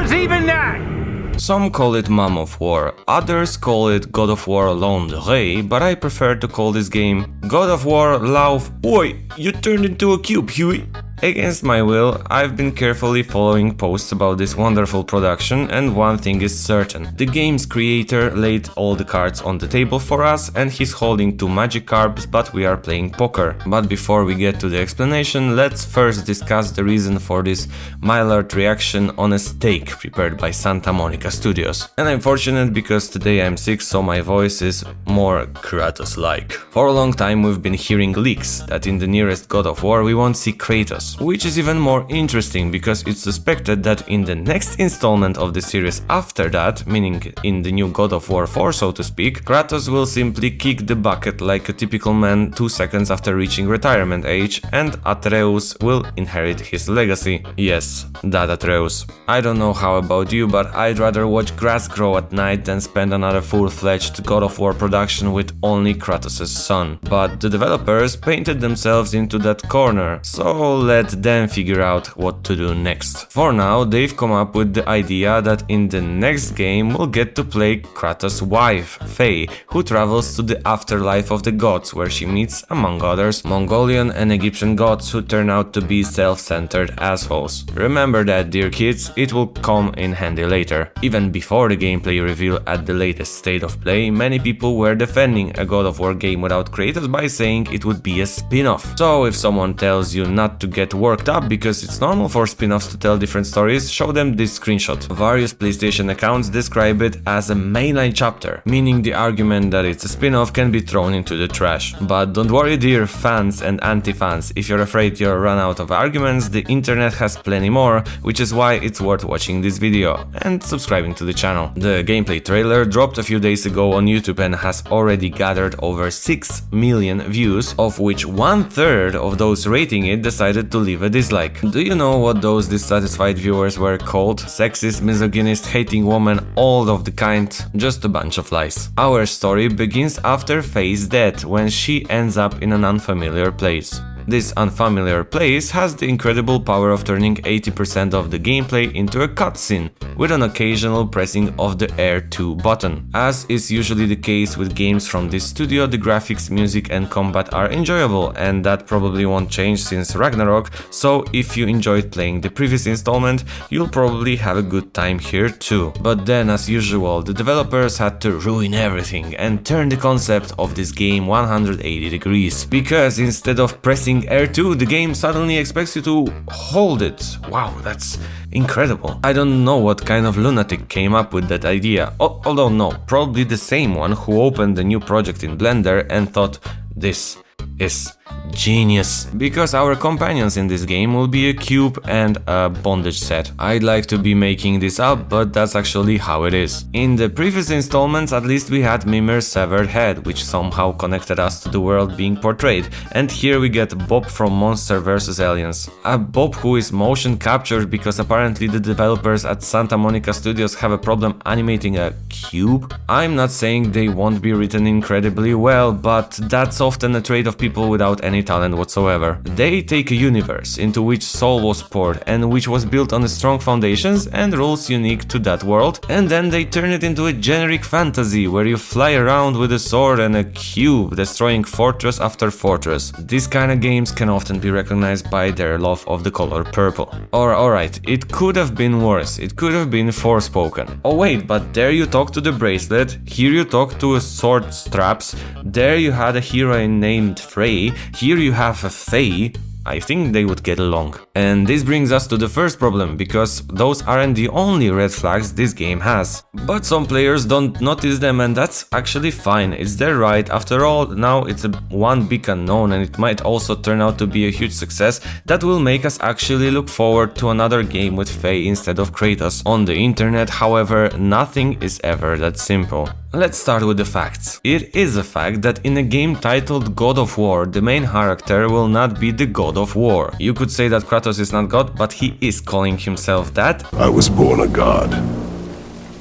was even that? Some call it Mom of War, others call it God of War Laufey, but I prefer to call this game God of War Laufey. Oi, you turned into a cube, Huey! Against my will, I've been carefully following posts about this wonderful production, and one thing is certain. The game's creator laid all the cards on the table for us, and he's holding two magic cards, but we are playing poker. But before we get to the explanation, let's first discuss the reason for this mild reaction on a steak prepared by Santa Monica Studios. And I'm fortunate because today I'm sick, so my voice is more Kratos-like. For a long time we've been hearing leaks that in the nearest God of War we won't see Kratos. Which is even more interesting because it's suspected that in the next installment of the series after that, meaning in the new God of War 4 so to speak, Kratos will simply kick the bucket like a typical man 2 seconds after reaching retirement age, and Atreus will inherit his legacy. Yes, that Atreus. I don't know how about you, but I'd rather watch grass grow at night than spend another full-fledged God of War production with only Kratos' son. But the developers painted themselves into that corner, so let them figure out what to do next. For now, they've come up with the idea that in the next game we'll get to play Kratos' wife, Faye, who travels to the afterlife of the gods, where she meets, among others, Mongolian and Egyptian gods who turn out to be self-centered assholes. Remember that, dear kids, it will come in handy later. Even before the gameplay reveal at the latest State of Play, many people were defending a God of War game without Kratos by saying it would be a spin-off. So if someone tells you not to get worked up because it's normal for spin-offs to tell different stories, show them this screenshot. Various PlayStation accounts describe it as a mainline chapter, meaning the argument that it's a spin-off can be thrown into the trash. But don't worry, dear fans and anti-fans, if you're afraid you'll run out of arguments, the internet has plenty more, which is why it's worth watching this video and subscribing to the channel. The gameplay trailer dropped a few days ago on YouTube and has already gathered over 6 million views, of which 1/3 of those rating it decided to leave a dislike. Do you know what those dissatisfied viewers were called? Sexist, misogynist, hating woman, all of the kind. Just a bunch of lies. Our story begins after Faye's death, when she ends up in an unfamiliar place. This unfamiliar place has the incredible power of turning 80% of the gameplay into a cutscene, with an occasional pressing of the R2 button. As is usually the case with games from this studio, the graphics, music and combat are enjoyable, and that probably won't change since Ragnarok, so if you enjoyed playing the previous installment, you'll probably have a good time here too. But then, as usual, the developers had to ruin everything and turn the concept of this game 180 degrees, because instead of pressing R2, the game suddenly expects you to hold it. Wow, that's incredible. I don't know what kind of lunatic came up with that idea. Although no, probably the same one who opened the new project in Blender and thought, this is genius, because our companions in this game will be a cube and a bondage set. I'd like to be making this up, but that's actually how it is. In the previous installments, at least we had Mimir's severed head, which somehow connected us to the world being portrayed, and here we get Bob from Monster vs. Aliens. A Bob who is motion captured because apparently the developers at Santa Monica Studios have a problem animating a cube. I'm not saying they won't be written incredibly well, but that's often a trait of people without any talent whatsoever. They take a universe into which soul was poured and which was built on strong foundations and rules unique to that world, and then they turn it into a generic fantasy where you fly around with a sword and a cube, destroying fortress after fortress. These kind of games can often be recognized by their love of the color purple. Or alright, it could have been worse, it could have been Forspoken. Oh wait, but there you talk to the bracelet, here you talk to a sword straps, there you had a heroine named Frey, here you have a Faye. I think they would get along. And this brings us to the first problem, because those aren't the only red flags this game has. But some players don't notice them, and that's actually fine, it's their right. After all, now it's one big unknown, and it might also turn out to be a huge success that will make us actually look forward to another game with Faye instead of Kratos. On the internet, however, nothing is ever that simple. Let's start with the facts. It is a fact that in a game titled God of War, the main character will not be the God of War. You could say that Kratos is not God, but he is calling himself that. I was born a god,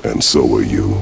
and so were you.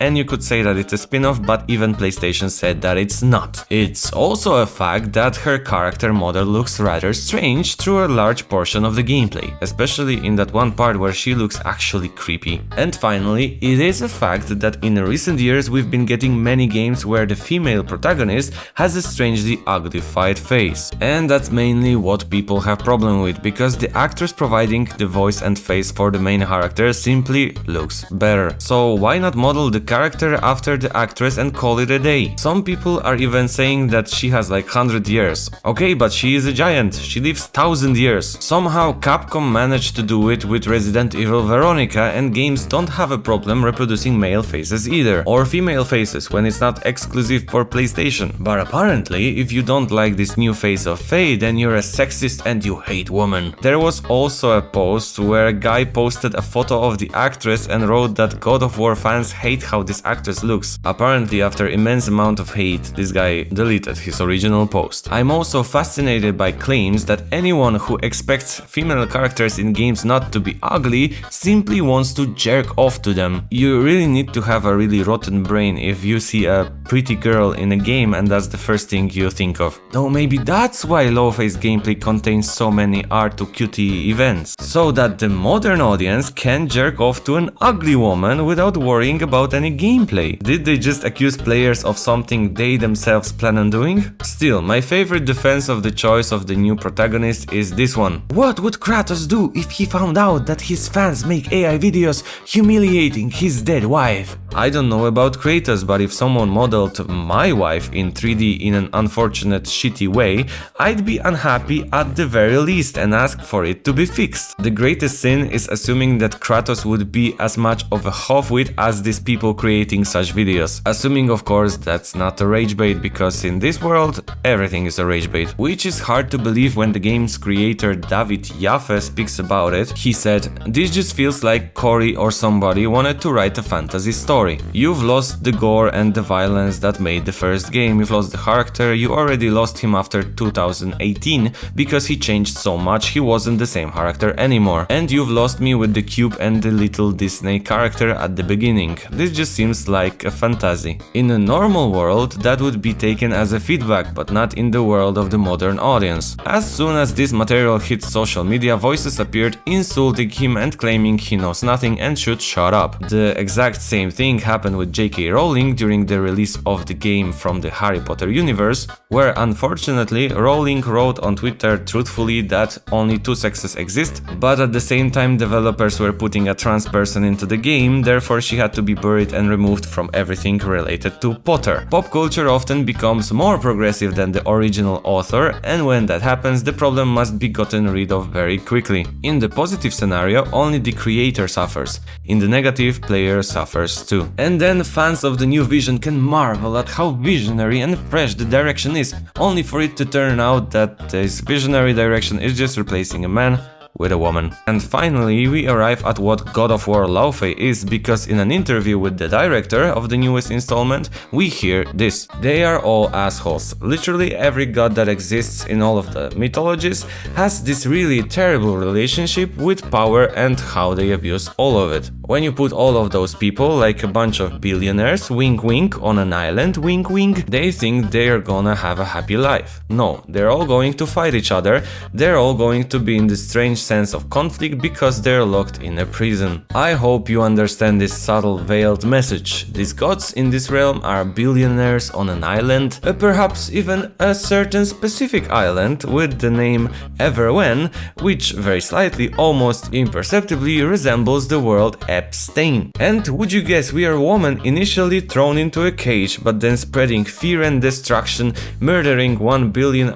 and you could say that it's a spin-off, but even PlayStation said that it's not. It's also a fact that her character model looks rather strange through a large portion of the gameplay, especially in that one part where she looks actually creepy. And finally, it is a fact that in recent years we've been getting many games where the female protagonist has a strangely uglified face. And that's mainly what people have problem with, because the actress providing the voice and face for the main character simply looks better. So why not model the character after the actress and call it a day? Some people are even saying that she has like 100 years. Okay, but she is a giant, she lives 1000 years. Somehow Capcom managed to do it with Resident Evil Veronica, and games don't have a problem reproducing male faces either, or female faces when it's not exclusive for PlayStation. But apparently, if you don't like this new face of Faye, then you're a sexist and you hate women. There was also a post where a guy posted a photo of the actress and wrote that God of War fans hate how this actress looks. Apparently, after immense amount of hate, this guy deleted his original post. I'm also fascinated by claims that anyone who expects female characters in games not to be ugly simply wants to jerk off to them. You really need to have a really rotten brain if you see a pretty girl in a game and that's the first thing you think of. Though maybe that's why Laufey's gameplay contains so many R2QT events, so that the modern audience can jerk off to an ugly woman without worrying about any gameplay. Did they just accuse players of something they themselves plan on doing? Still, my favorite defense of the choice of the new protagonist is this one. What would Kratos do if he found out that his fans make AI videos humiliating his dead wife? I don't know about Kratos, but if someone modeled my wife in 3D in an unfortunate shitty way, I'd be unhappy at the very least and ask for it to be fixed. The greatest sin is assuming that Kratos would be as much of a half-wit as these people creating such videos. Assuming of course that's not a rage bait, because in this world everything is a rage bait. Which is hard to believe when the game's creator David Jaffe speaks about it. He said, "This just feels like Cory or somebody wanted to write a fantasy story. You've lost the gore and the violence that made the first game, you've lost the character, you already lost him after 2018 because he changed so much he wasn't the same character anymore. And you've lost me with the cube and the little Disney character at the beginning. This just seems like a fantasy." In a normal world that would be taken as a feedback, but not in the world of the modern audience. As soon as this material hit social media, voices appeared insulting him and claiming he knows nothing and should shut up. The exact same thing happened with J.K. Rowling during the release of the game from the Harry Potter universe, where unfortunately Rowling wrote on Twitter truthfully that only two sexes exist, but at the same time developers were putting a trans person into the game, therefore she had to be buried and removed from everything related to Potter. Pop culture often becomes more progressive than the original author, and when that happens the problem must be gotten rid of very quickly. In the positive scenario, only the creator suffers. In the negative, player suffers too. And then fans of the new vision can marvel at how visionary and fresh the direction is, only for it to turn out that this visionary direction is just replacing a man with a woman. And finally, we arrive at what God of War Laufey is, because in an interview with the director of the newest installment, we hear this. "They are all assholes. Literally every god that exists in all of the mythologies has this really terrible relationship with power and how they abuse all of it. When you put all of those people, like a bunch of billionaires, wink wink, on an island, wink wink, they think they're gonna have a happy life. No, they're all going to fight each other, they're all going to be in this strange sense of conflict because they're locked in a prison." I hope you understand this subtle veiled message. These gods in this realm are billionaires on an island, perhaps even a certain specific island with the name Everwen, which very slightly, almost imperceptibly resembles the world Epstein. And would you guess we are a woman initially thrown into a cage, but then spreading fear and destruction, murdering 1 billion,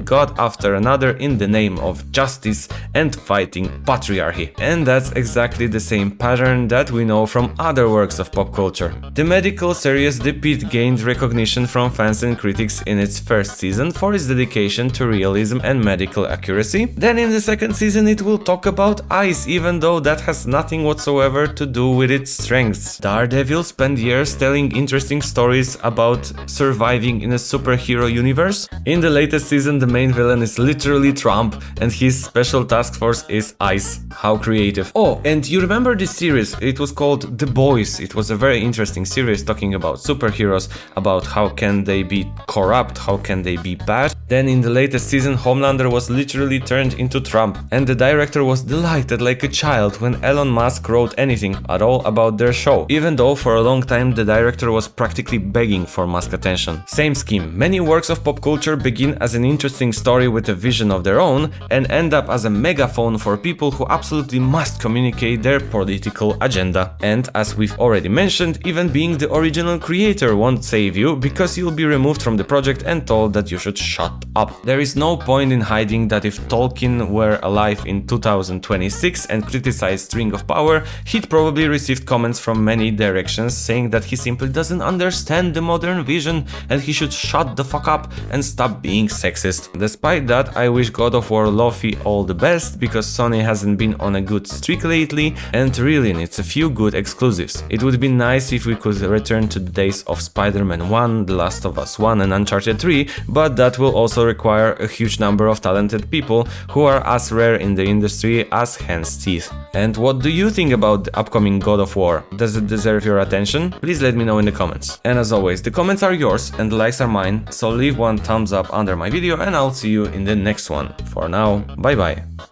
god after another in the name of justice and fighting patriarchy. And that's exactly the same pattern that we know from other works of pop culture. The medical series The Pit gained recognition from fans and critics in its first season for its dedication to realism and medical accuracy. Then in the second season it will talk about ice, even though that has nothing whatsoever to do with its strengths. Daredevil spent years telling interesting stories about surviving in a superhero universe. In the latest season the main villain is literally Trump, and his special task force course is ice. How creative. Oh, and you remember this series? It was called The Boys. It was a very interesting series talking about superheroes, about how can they be corrupt, how can they be bad. Then in the latest season, Homelander was literally turned into Trump, and the director was delighted like a child when Elon Musk wrote anything at all about their show, even though for a long time the director was practically begging for Musk attention. Same scheme. Many works of pop culture begin as an interesting story with a vision of their own and end up as a megaphone for people who absolutely must communicate their political agenda. And as we've already mentioned, even being the original creator won't save you, because you'll be removed from the project and told that you should shut up. There is no point in hiding that if Tolkien were alive in 2026 and criticized Ring of Power, he'd probably received comments from many directions saying that he simply doesn't understand the modern vision and he should shut the fuck up and stop being sexist. Despite that, I wish God of War Laufey all the best, because Sony hasn't been on a good streak lately and really needs a few good exclusives. It would be nice if we could return to the days of Spider-Man 1, The Last of Us 1 and Uncharted 3, but that will also require a huge number of talented people who are as rare in the industry as hen's teeth. And what do you think about the upcoming God of War? Does it deserve your attention? Please let me know in the comments. And as always, the comments are yours and the likes are mine, so leave one thumbs up under my video and I'll see you in the next one. For now, bye bye.